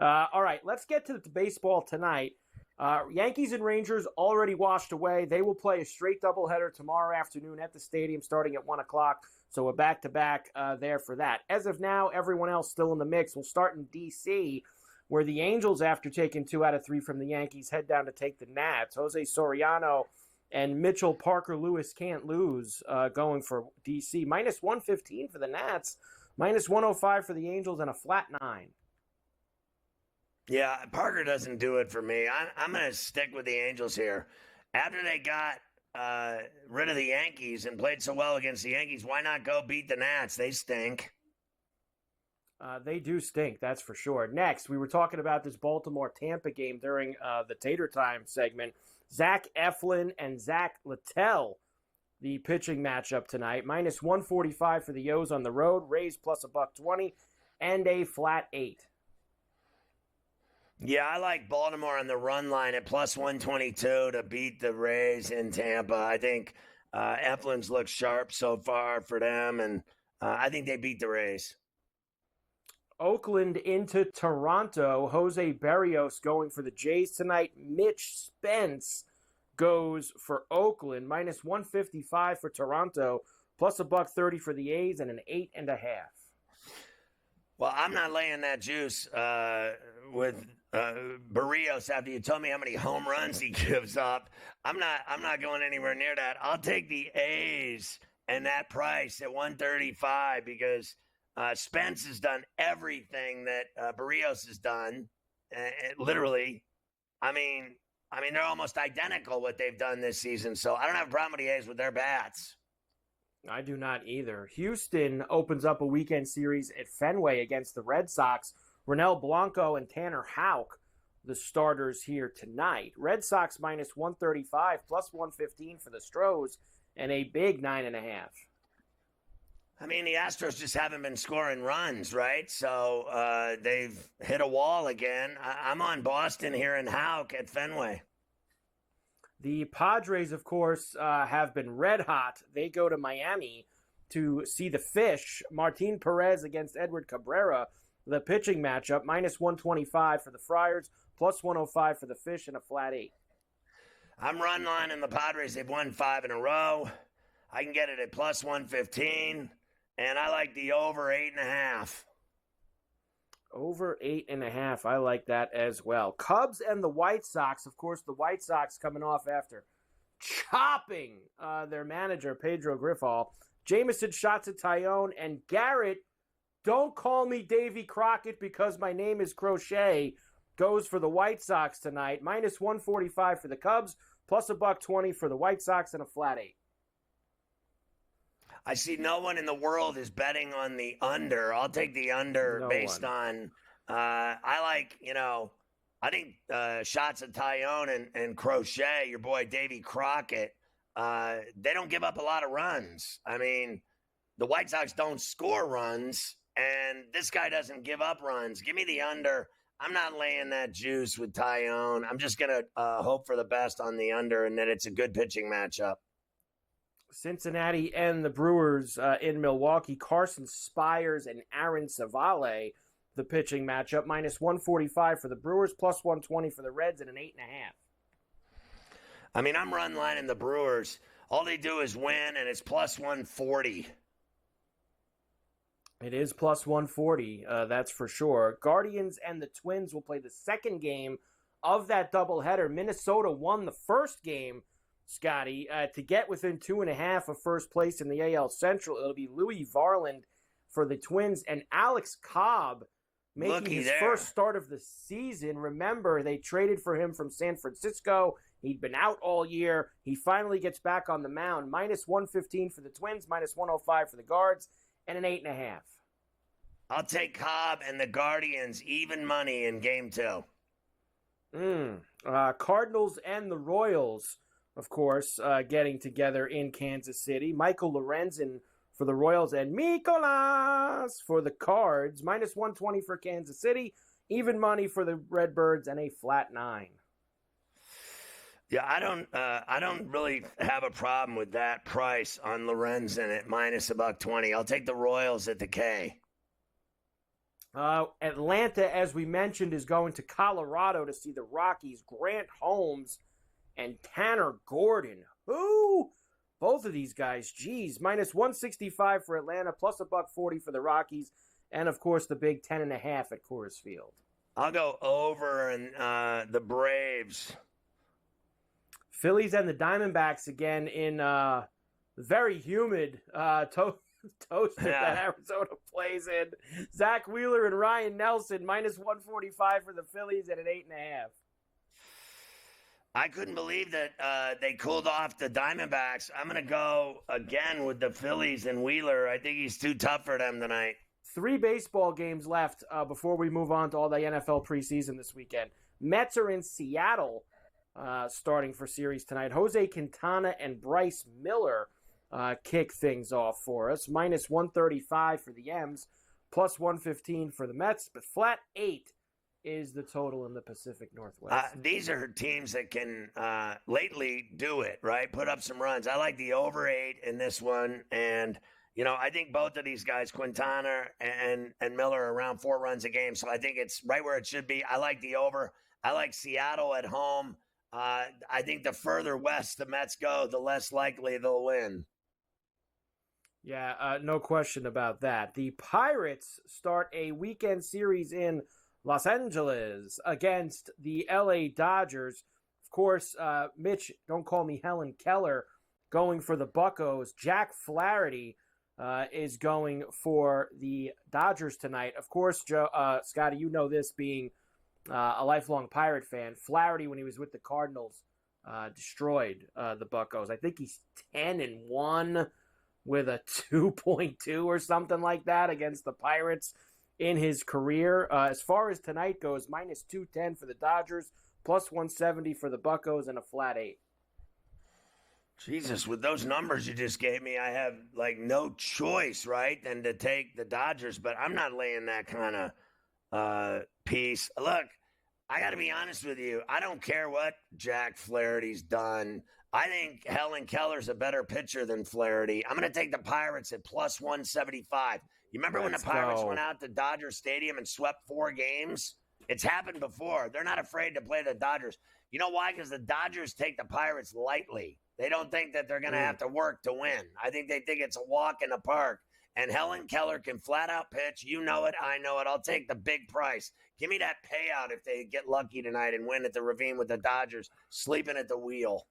All right, let's get to the baseball tonight. Yankees and Rangers already washed away. They will play a straight doubleheader tomorrow afternoon at the stadium starting at 1 o'clock. So a back-to-back there for that. As of now, everyone else still in the mix. We'll start in D.C., where the Angels, after taking 2 out of 3 from the Yankees, head down to take the Nats. Jose Soriano and Mitchell Parker Lewis can't lose going for D.C. Minus 115 for the Nats, minus 105 for the Angels, and a flat 9. Yeah, Parker doesn't do it for me. I'm going to stick with the Angels here. After they got rid of the Yankees and played so well against the Yankees, why not go beat the Nats? They stink. They do stink, that's for sure. Next, we were talking about this Baltimore-Tampa game during the Tater Time segment. Zach Eflin and Zach Littell, the pitching matchup tonight. Minus 145 for the O's on the road. Rays plus $1.20 and a flat 8. Yeah, I like Baltimore on the run line at plus 122 to beat the Rays in Tampa. I think Eflin's looked sharp so far for them, and I think they beat the Rays. Oakland into Toronto. Jose Berrios going for the Jays tonight. Mitch Spence goes for Oakland. Minus 155 for Toronto. Plus $1.30 for the A's and an 8.5. Well, I'm not laying that juice with Barrios after you told me how many home runs he gives up. I'm not going anywhere near that. I'll take the A's and that price at 135 because Spence has done everything that Barrios has done. Literally, I mean, they're almost identical what they've done this season. So I don't have a problem with the A's with their bats. I do not either. Houston opens up a weekend series at Fenway against the Red Sox. Ronel Blanco and Tanner Houck, the starters here tonight. Red Sox minus 135, plus 115 for the Stros, and a big 9.5. I mean, the Astros just haven't been scoring runs, right? So they've hit a wall again. I'm on Boston here in Houck at Fenway. The Padres, of course, have been red hot. They go to Miami to see the Fish. Martin Perez against Edward Cabrera, the pitching matchup. Minus 125 for the Friars, plus 105 for the Fish, and a flat 8. I'm run line in the Padres. They've won 5 in a row. I can get it at plus 115, and I like the over 8.5. Over 8.5. I like that as well. Cubs and the White Sox. Of course, the White Sox coming off after chopping their manager, Pedro Grifol. Jameson shots at Tyone, and Garrett, don't call me Davy Crockett because my name is Crochet, goes for the White Sox tonight. Minus 145 for the Cubs, plus $1.20 for the White Sox, and a flat 8. I see no one in the world is betting on the under. I'll take the under based on I think shots at Tyone and Crochet, your boy Davy Crockett, they don't give up a lot of runs. I mean, the White Sox don't score runs, and this guy doesn't give up runs. Give me the under. I'm not laying that juice with Tyone. I'm just going to hope for the best on the under and that it's a good pitching matchup. Cincinnati and the Brewers in Milwaukee. Carson Spires and Aaron Savale, the pitching matchup. Minus 145 for the Brewers, plus 120 for the Reds, and an 8.5. I mean, I'm run lining the Brewers. All they do is win, and it's plus 140. It is plus 140, that's for sure. Guardians and the Twins will play the second game of that doubleheader. Minnesota won the first game, Scotty, to get within 2.5 of first place in the AL Central. It'll be Louis Varland for the Twins and Alex Cobb making his first start of the season. Remember, they traded for him from San Francisco. He'd been out all year. He finally gets back on the mound. Minus 115 for the Twins, minus 105 for the Guards, and an 8.5. I'll take Cobb and the Guardians even money in game 2. Cardinals and the Royals, of course, getting together in Kansas City. Michael Lorenzen for the Royals and Mikolas for the Cards. Minus 120 for Kansas City. Even money for the Redbirds and a flat 9. Yeah, I don't really have a problem with that price on Lorenzen at minus $1.20. I'll take the Royals at the K. Atlanta, as we mentioned, is going to Colorado to see the Rockies. Grant Holmes and Tanner Gordon. Who? Both of these guys, geez, minus 165 for Atlanta, plus $1.40 for the Rockies, and of course the big 10.5 at Coors Field. I'll go over and the Braves. Phillies and the Diamondbacks again in very humid toasted that Arizona plays in. Zach Wheeler and Ryan Nelson, minus 145 for the Phillies at an 8.5. I couldn't believe that they cooled off the Diamondbacks. I'm going to go again with the Phillies and Wheeler. I think he's too tough for them tonight. 3 baseball games left before we move on to all the NFL preseason this weekend. Mets are in Seattle starting for series tonight. Jose Quintana and Bryce Miller kick things off for us. Minus 135 for the M's, plus 115 for the Mets, but flat 8 is the total in the Pacific Northwest. These are teams that can lately do it, right? Put up some runs. I like the over 8 in this one. And, you know, I think both of these guys, Quintana and Miller, are around 4 runs a game. So I think it's right where it should be. I like the over. I like Seattle at home. I think the further west the Mets go, the less likely they'll win. Yeah, no question about that. The Pirates start a weekend series in Los Angeles against the LA Dodgers. Of course, Mitch, don't call me Helen Keller, going for the Buccos. Jack Flaherty is going for the Dodgers tonight. Of course, Scotty, you know this being a lifelong Pirate fan. Flaherty, when he was with the Cardinals, destroyed the Buccos. I think he's 10-1 with a 2.2 or something like that against the Pirates in his career. As far as tonight goes, minus 210 for the Dodgers, plus 170 for the Buccos, and a flat 8. Jesus, with those numbers you just gave me, I have like no choice, right, than to take the Dodgers, but I'm not laying that kind of piece. Look, I got to be honest with you. I don't care what Jack Flaherty's done. I think Helen Keller's a better pitcher than Flaherty. I'm going to take the Pirates at plus 175. You remember when the Pirates went out to Dodger Stadium and swept 4 games? It's happened before. They're not afraid to play the Dodgers. You know why? Because the Dodgers take the Pirates lightly. They don't think that they're going to have to work to win. I think they think it's a walk in the park. And Helen Keller can flat out pitch. You know it. I know it. I'll take the big price. Give me that payout if they get lucky tonight and win at the Ravine with the Dodgers, sleeping at the wheel.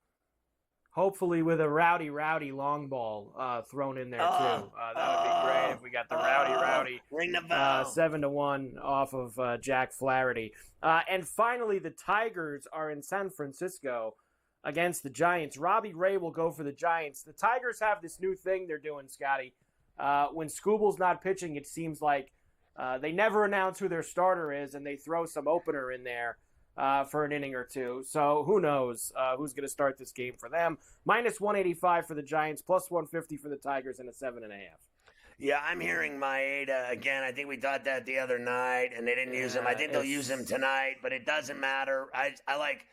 Hopefully with a rowdy long ball thrown in there, too. That would be great if we got the rowdy. Ring the bell. 7-1 off of Jack Flaherty. And finally, the Tigers are in San Francisco against the Giants. Robbie Ray will go for the Giants. The Tigers have this new thing they're doing, Scotty. When Skubal's not pitching, it seems like they never announce who their starter is, and they throw some opener in there for an inning or two. So who knows who's going to start this game for them. Minus 185 for the Giants, plus 150 for the Tigers, and a 7.5. Yeah, I'm hearing Maeda again. I think we thought that the other night, and they didn't use him. I think they'll use him tonight, but it doesn't matter. I like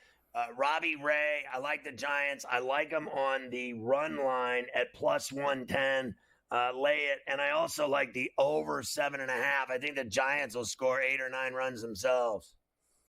Robbie Ray. I like the Giants. I like them on the run line at plus 110. Lay it. And I also like the over 7.5. I think the Giants will score 8 or 9 runs themselves.